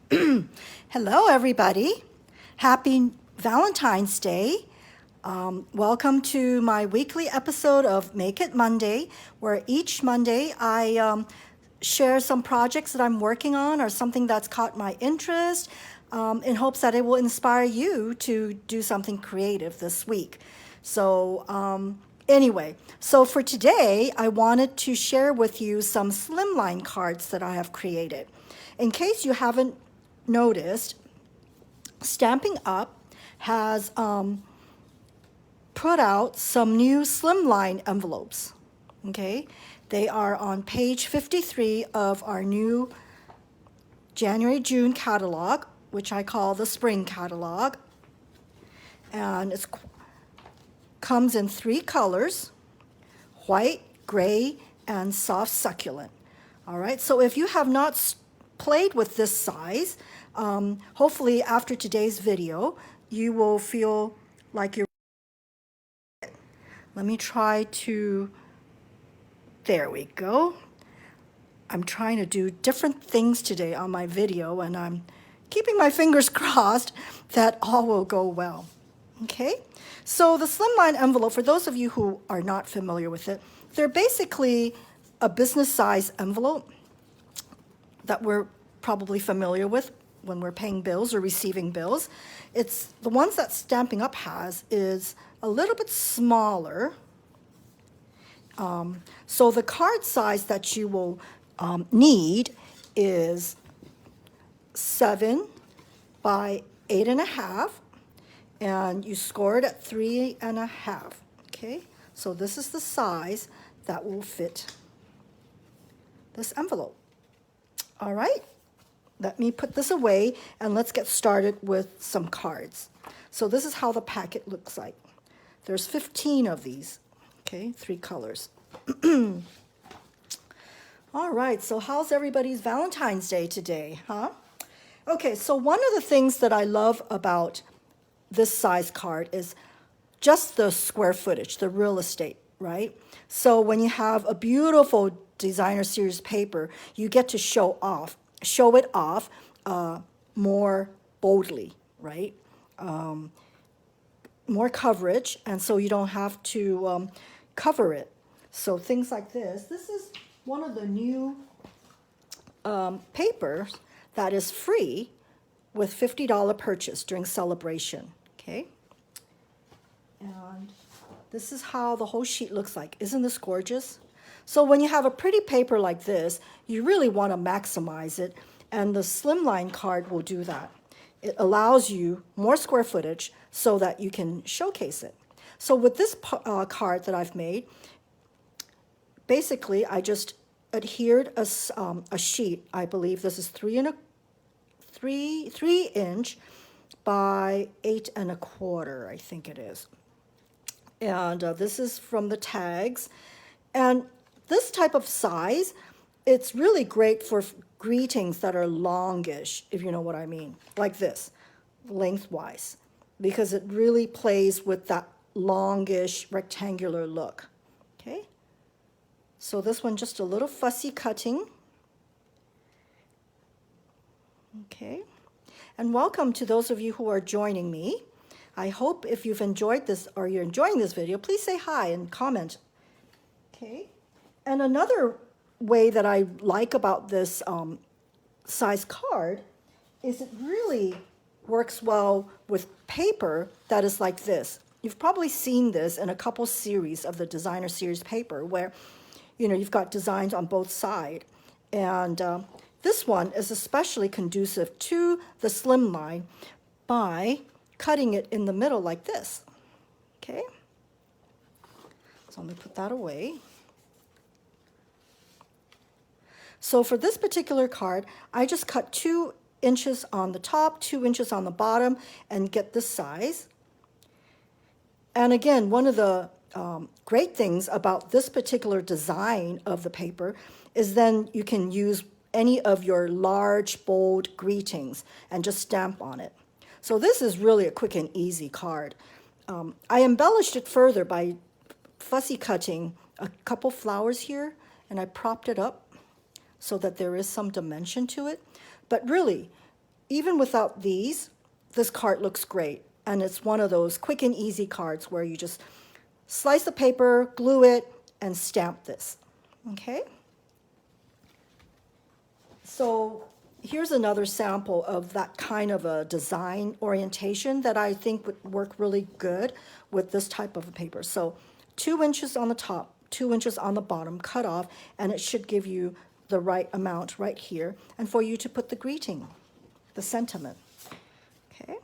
Hello, everybody. Happy Valentine's Day. Welcome to my weekly episode of Make It Monday, where each Monday I share some projects that I'm working on or something that's caught my interest in hopes that it will inspire you to do something creative this week. So, anyway, so for today, I wanted to share with you some Slimline cards that I have created. In case you haven't noticed, Stampin' Up has put out some new Slimline envelopes, okay? They are on page 53 of our new January-June catalog, which I call the spring catalog. And it comes in 3 colors, white, gray, and soft succulent. All right, so if you have not played with this size, hopefully after today's video, you will feel like you're... Let me try to... There we go. I'm trying to do different things today on my video, and I'm keeping my fingers crossed that all will go well. Okay, so the Slimline envelope, for those of you who are not familiar with it, they're basically a business size envelope that we're probably familiar with when we're paying bills or receiving bills. It's the ones that Stampin' Up has is a little bit smaller. So the card size that you will need is 7 by 8.5, and you score it at 3.5. Okay, so this is the size that will fit this envelope. All right, let me put this away and let's get started with some cards. So this is how the packet looks like. There's 15 of these, okay, 3 colors. All right, so how's everybody's Valentine's Day today, huh? Okay, so one of the things that I love about this size card is just the square footage, the real estate, right? So when you have a beautiful designer series paper, you get to show it off more boldly, right? More coverage, and so you don't have to cover it. So things like this. This is one of the new papers that is free with $50 purchase during Sale-a-bration, okay? And this is how the whole sheet looks like. Isn't this gorgeous? So when you have a pretty paper like this, you really want to maximize it, and the Slimline card will do that. It allows you more square footage so that you can showcase it. So with this card that I've made, basically I just adhered a sheet. I believe this is 3 inch by 8.25, I think it is. And this is from the tags. And this type of size, it's really great for greetings that are longish, if you know what I mean, like this, lengthwise, because it really plays with that longish rectangular look, okay? So this one, just a little fussy cutting. Okay, and welcome to those of you who are joining me. I hope if you've enjoyed this or you're enjoying this video, please say hi and comment. Okay, and another way that I like about this size card is it really works well with paper that is like this. You've probably seen this in a couple series of the designer series paper where, you know, you've got designs on both sides. And this one is especially conducive to the Slimline by cutting it in the middle like this, okay? So let me put that away. So for this particular card, I just cut 2 inches on the top, 2 inches on the bottom, and get this size. And again, one of the great things about this particular design of the paper is then you can use any of your large, bold greetings and just stamp on it. So this is really a quick and easy card. I embellished it further by fussy cutting a couple flowers here, and I propped it up so that there is some dimension to it. But really, even without these, this card looks great. And it's one of those quick and easy cards where you just slice the paper, glue it, and stamp this. Okay? So here's another sample of that kind of a design orientation that I think would work really good with this type of a paper. So 2 inches on the top, 2 inches on the bottom, cut off, and it should give you the right amount right here, and for you to put the greeting, the sentiment. Okay?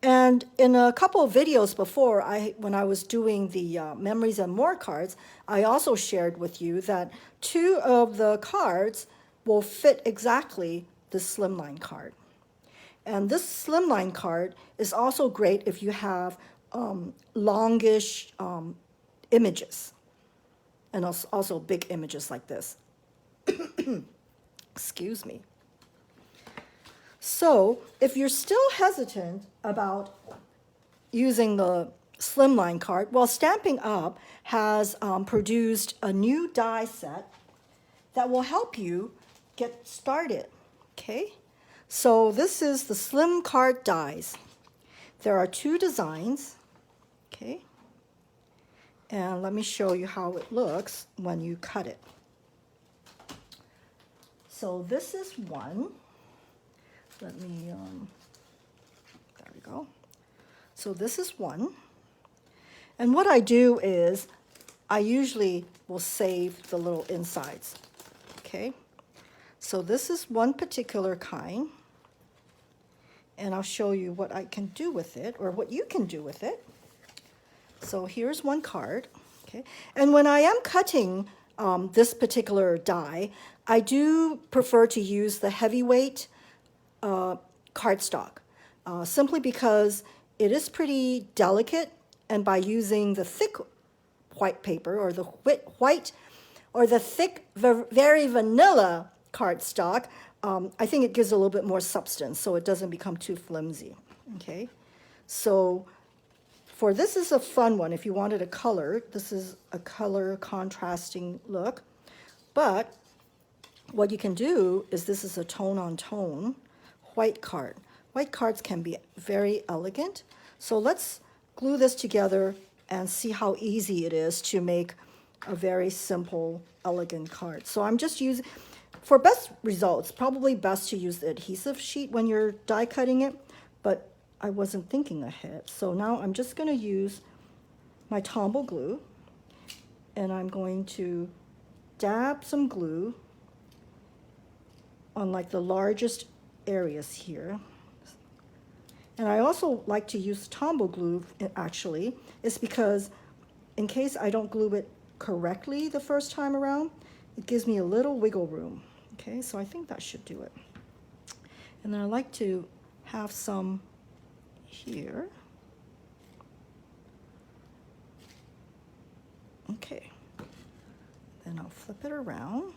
And in a couple of videos before, when I was doing the Memories and More cards, I also shared with you that 2 of the cards will fit exactly the Slimline card. And this Slimline card is also great if you have longish images, and also big images like this. Excuse me. So if you're still hesitant about using the Slimline card, well, Stampin' Up! Has produced a new die set that will help you get started, okay? So this is the Slim Card Dies. There are 2 designs, okay? And let me show you how it looks when you cut it. So this is one. Let me, there we go. So this is one. And what I do is I usually will save the little insides, okay? So this is one particular kind, and I'll show you what I can do with it, or what you can do with it. So here's one card, okay? And when I am cutting this particular die, I do prefer to use the heavyweight cardstock, simply because it is pretty delicate, and by using the thick white paper, or the white, or the thick, very vanilla cardstock, I think it gives a little bit more substance, so it doesn't become too flimsy, okay? So for this is a fun one. If you wanted a color, this is a color contrasting look. But what you can do is this is a tone-on-tone white card. White cards can be very elegant. So let's glue this together and see how easy it is to make a very simple, elegant card. So I'm just using, for best results, probably best to use the adhesive sheet when you're die cutting it, but I wasn't thinking ahead. So now I'm just going to use my Tombow glue, and I'm going to dab some glue on like the largest areas here. And I also like to use Tombow glue, actually, is because in case I don't glue it correctly the first time around, it gives me a little wiggle room. Okay, so I think that should do it. And then I like to have some here. Okay, then I'll flip it around.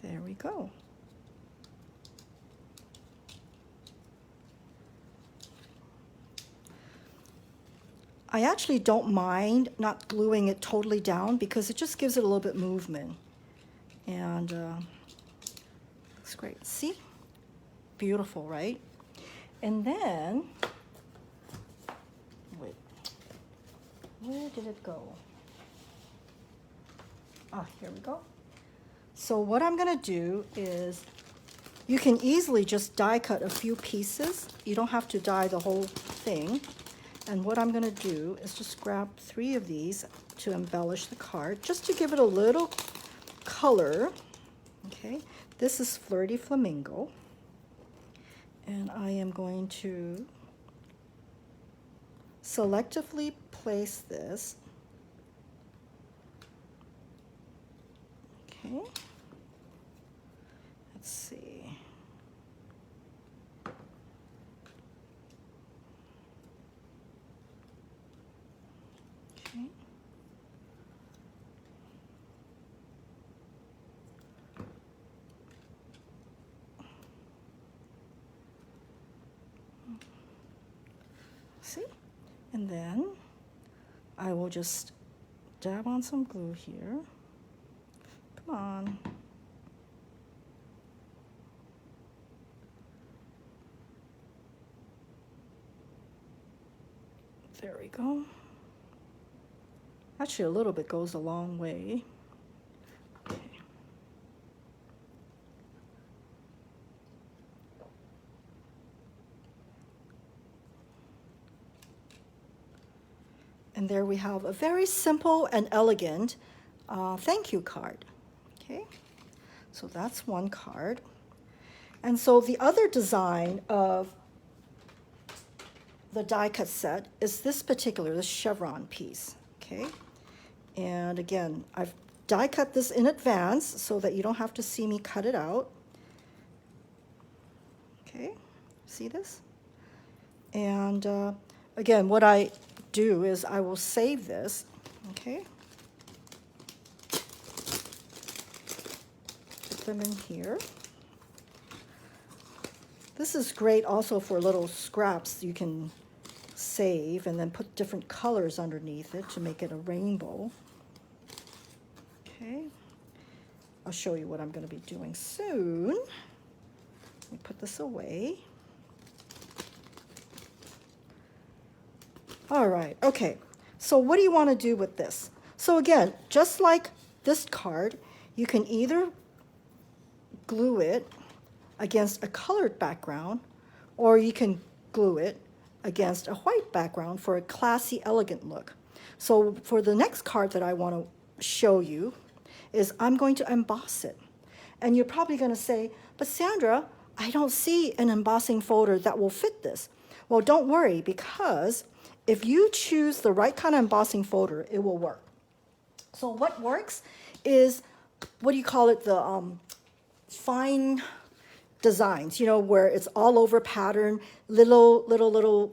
There we go. I actually don't mind not gluing it totally down because it just gives it a little bit movement. And it's great. See? Beautiful, right? And then, wait, where did it go? Ah, here we go. So what I'm going to do is, you can easily just die cut a few pieces. You don't have to die the whole thing. And what I'm going to do is just grab 3 of these to embellish the card, just to give it a little color. Okay, this is Flirty Flamingo. And I am going to selectively place this. Okay. Let's see. Okay. See? And then I will just dab on some glue here. Come on. There we go. Actually, a little bit goes a long way. Okay. And there we have a very simple and elegant thank you card. Okay, so that's one card. And so the other design of the die cut set is this Chevron piece. Okay, and again, I've die cut this in advance so that you don't have to see me cut it out. Okay, see this? And again, what I do is I will save this. Okay, put them in here. This is great also for little scraps you can save and then put different colors underneath it to make it a rainbow. Okay, I'll show you what I'm going to be doing soon. Let me put this away. All right, okay, so what do you want to do with this? So again, just like this card, you can either glue it against a colored background, or you can glue it against a white background for a classy, elegant look. So for the next card that I want to show you is I'm going to emboss it. And you're probably going to say, but Sandra, I don't see an embossing folder that will fit this. Well, don't worry, because if you choose the right kind of embossing folder, it will work. So what works is, what do you call it, the fine designs, you know, where it's all over pattern, little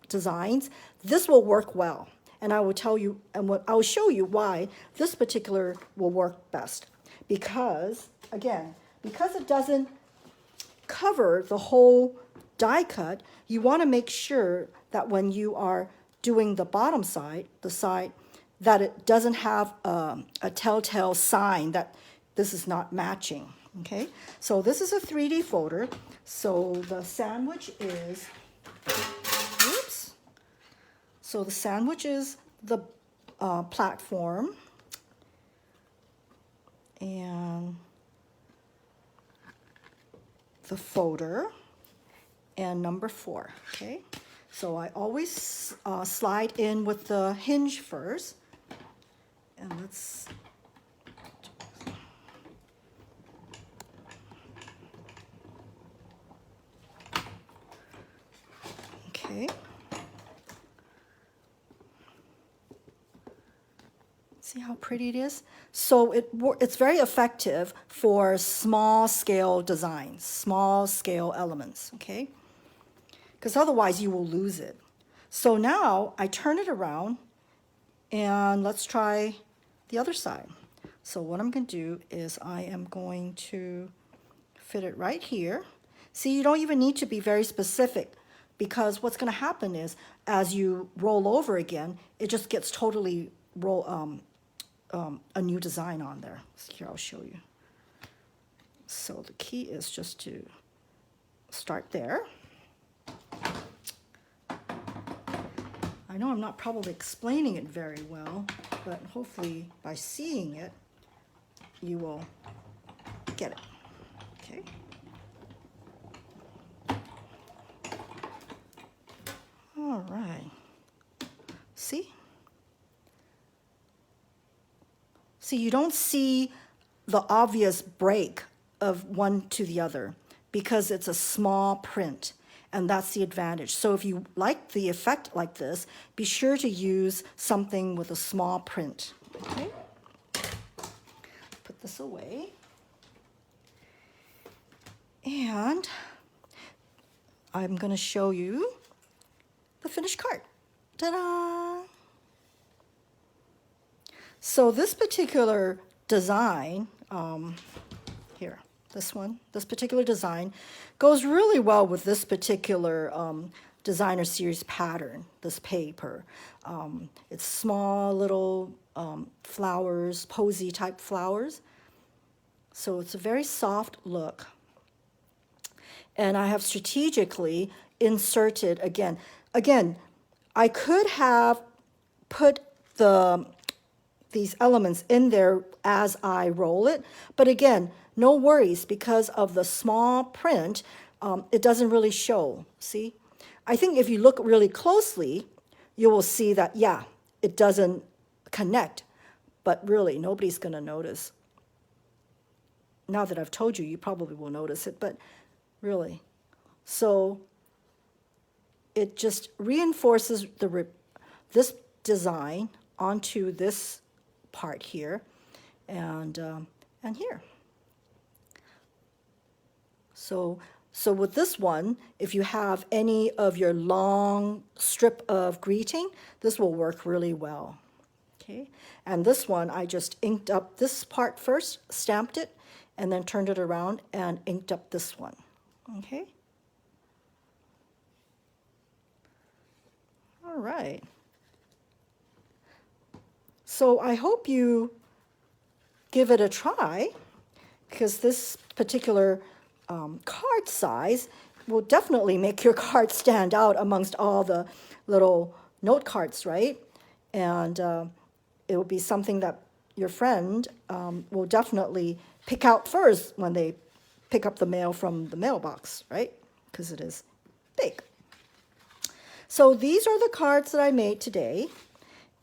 designs. This will work well. And I will tell you, and I will show you why this particular will work best. Because, again, because it doesn't cover the whole die cut, you want to make sure that when you are doing the bottom side, the side, that it doesn't have a telltale sign that this is not matching. Okay, so this is a 3D folder. So the sandwich is, oops. So the sandwich is the platform, and the folder, and number 4. Okay, so I always slide in with the hinge first, and let's. Okay. See how pretty it is? So it's very effective for small scale designs, small scale elements, okay? Because otherwise you will lose it. So now I turn it around, and let's try the other side. So what I'm going to do is I am going to fit it right here. See, you don't even need to be very specific, because what's going to happen is, as you roll over again, it just gets totally a new design on there. So here, I'll show you. So the key is just to start there. I know I'm not probably explaining it very well, but hopefully by seeing it, you will get it. Okay. All right. See? See, you don't see the obvious break of one to the other because it's a small print, and that's the advantage. So if you like the effect like this, be sure to use something with a small print. Okay? Put this away. And I'm going to show you the finished card. Ta-da! So this particular design, here, this one, this particular design, goes really well with this particular designer series pattern, this paper. It's small little flowers, posy type flowers. So it's a very soft look. And I have strategically inserted, again, I could have put these elements in there as I roll it, but again, no worries, because of the small print, it doesn't really show, see? I think if you look really closely, you will see that, yeah, it doesn't connect, but really, nobody's gonna notice. Now that I've told you, you probably will notice it, but really. So it just reinforces this design onto this part here and here. So with this one, if you have any of your long strip of greeting, this will work really well. Okay, and this one, I just inked up this part first, stamped it, and then turned it around and inked up this one. Okay. All right. So I hope you give it a try, because this particular card size will definitely make your card stand out amongst all the little note cards, right? And it will be something that your friend will definitely pick out first when they pick up the mail from the mailbox, right? Because it is big. So these are the cards that I made today,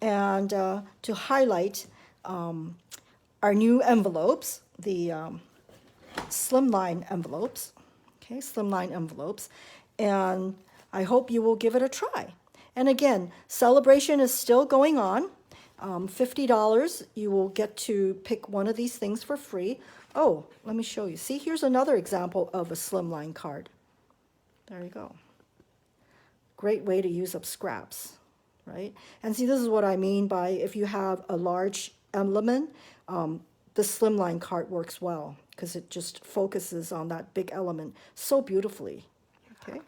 and to highlight our new envelopes, the Slimline envelopes, okay, Slimline envelopes, and I hope you will give it a try. And again, celebration is still going on. $50, you will get to pick one of these things for free. Oh, let me show you. See, here's another example of a Slimline card. There you go. Great way to use up scraps, right? And see, this is what I mean by if you have a large element, the Slimline card works well because it just focuses on that big element so beautifully, okay?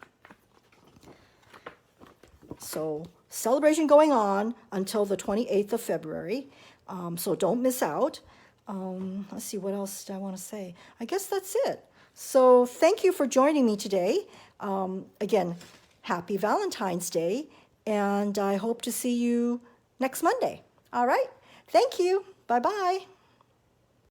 So celebration going on until the 28th of February, so don't miss out. Let's see, what else do I want to say? I guess that's it. So thank you for joining me today. Again, happy Valentine's Day, and I hope to see you next Monday. All right, thank you. Bye-bye.